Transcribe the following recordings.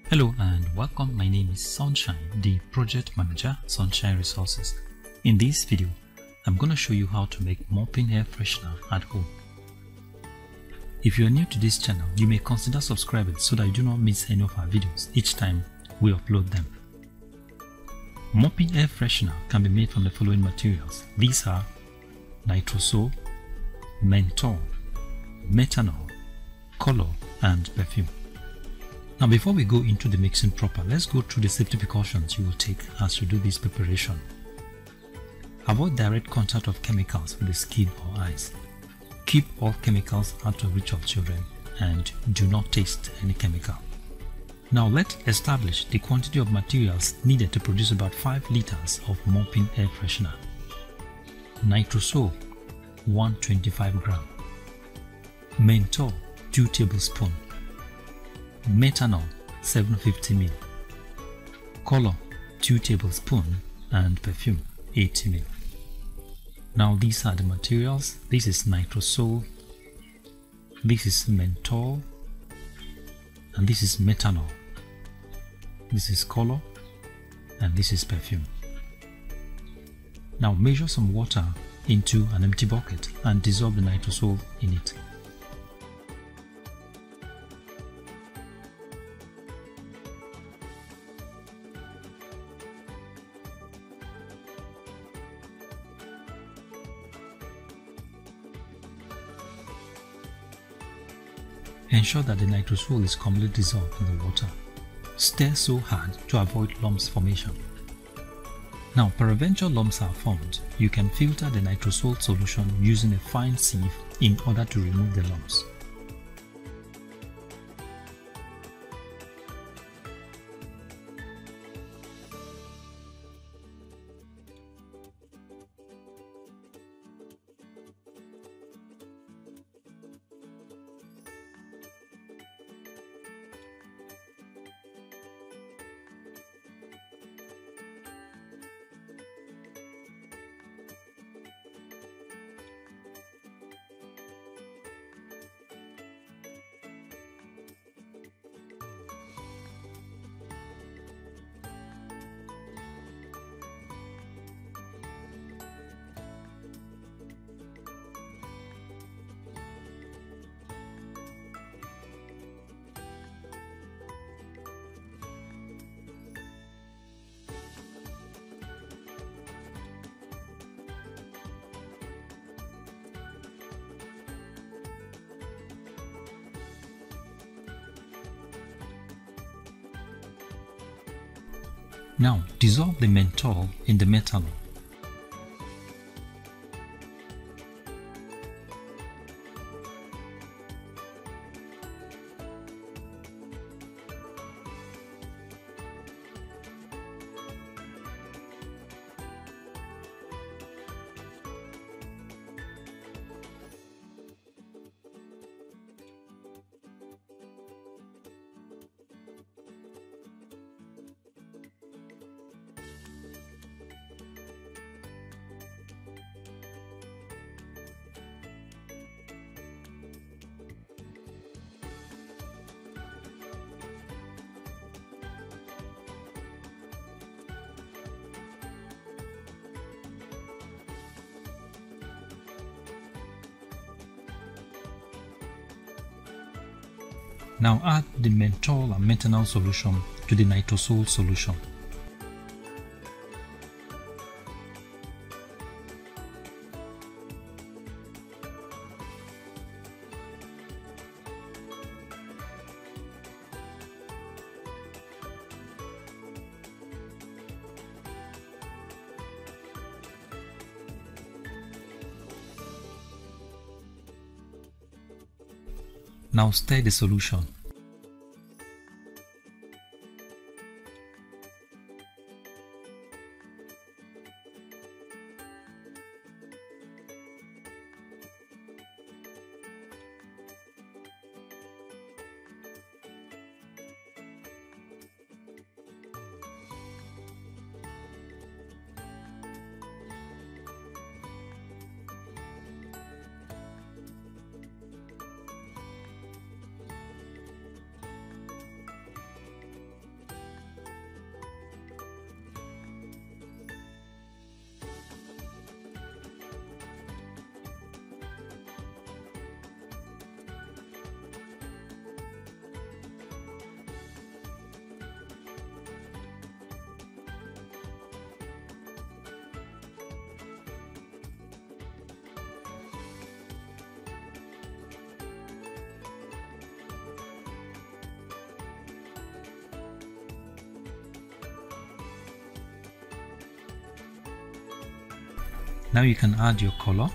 Hello and welcome. My name is Sunshine, the project manager, Sunshine Resources. In this video, I'm going to show you how to make mopping air freshener at home. If you are new to this channel, you may consider subscribing so that you do not miss any of our videos each time we upload them. Mopping air freshener can be made from the following materials. These are nitrosol, menthol, methanol, color, and perfume. Now before we go into the mixing proper, let's go through the safety precautions you will take as you do this preparation. Avoid direct contact of chemicals with the skin or eyes. Keep all chemicals out of reach of children and do not taste any chemical. Now let's establish the quantity of materials needed to produce about 5 liters of mopping air freshener. Nitrosol 125 gram, menthol 2 tablespoons, methanol 750 ml, color 2 tablespoons, and perfume 80 ml. Now these are the materials. This is nitrosol, this is menthol, and this is methanol, this is color, and this is perfume. Now measure some water into an empty bucket and dissolve the nitrosol in it. Ensure that the nitrosol is completely dissolved in the water. Stir so hard to avoid lumps formation. Now, peradventure lumps are formed, you can filter the nitrosol solution using a fine sieve in order to remove the lumps. Now dissolve the menthol in the methanol. Now add the menthol and methanol solution to the nitrosol solution. Now stir the solution. Now you can add your color.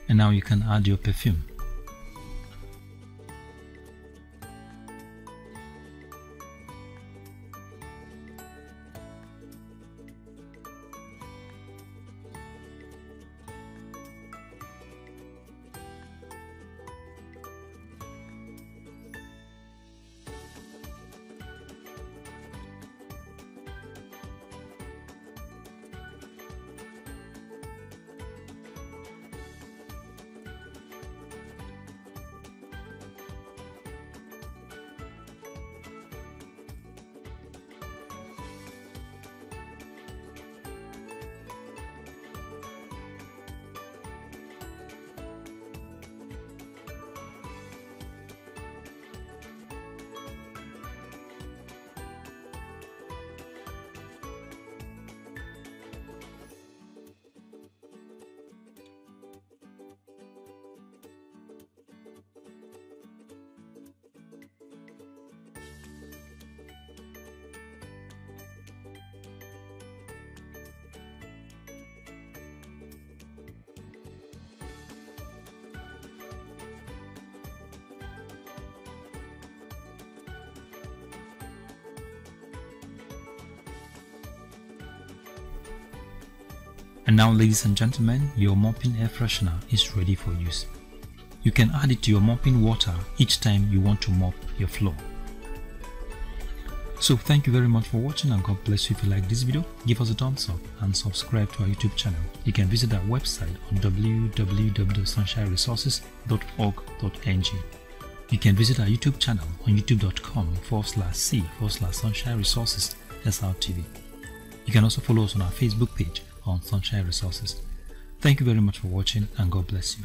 And now you can add your perfume. And now, ladies and gentlemen, your mopping air freshener is ready for use. You can add it to your mopping water each time you want to mop your floor. So thank you very much for watching, and God bless you. If you like this video, give us a thumbs up and subscribe to our YouTube channel. You can visit our website on www.sunshineresources.org.ng. You can visit our YouTube channel on youtube.com/c/Sunshine Resources SRTV. You can also follow us on our Facebook page on Sunshine Resources. Thank you very much for watching, and God bless you.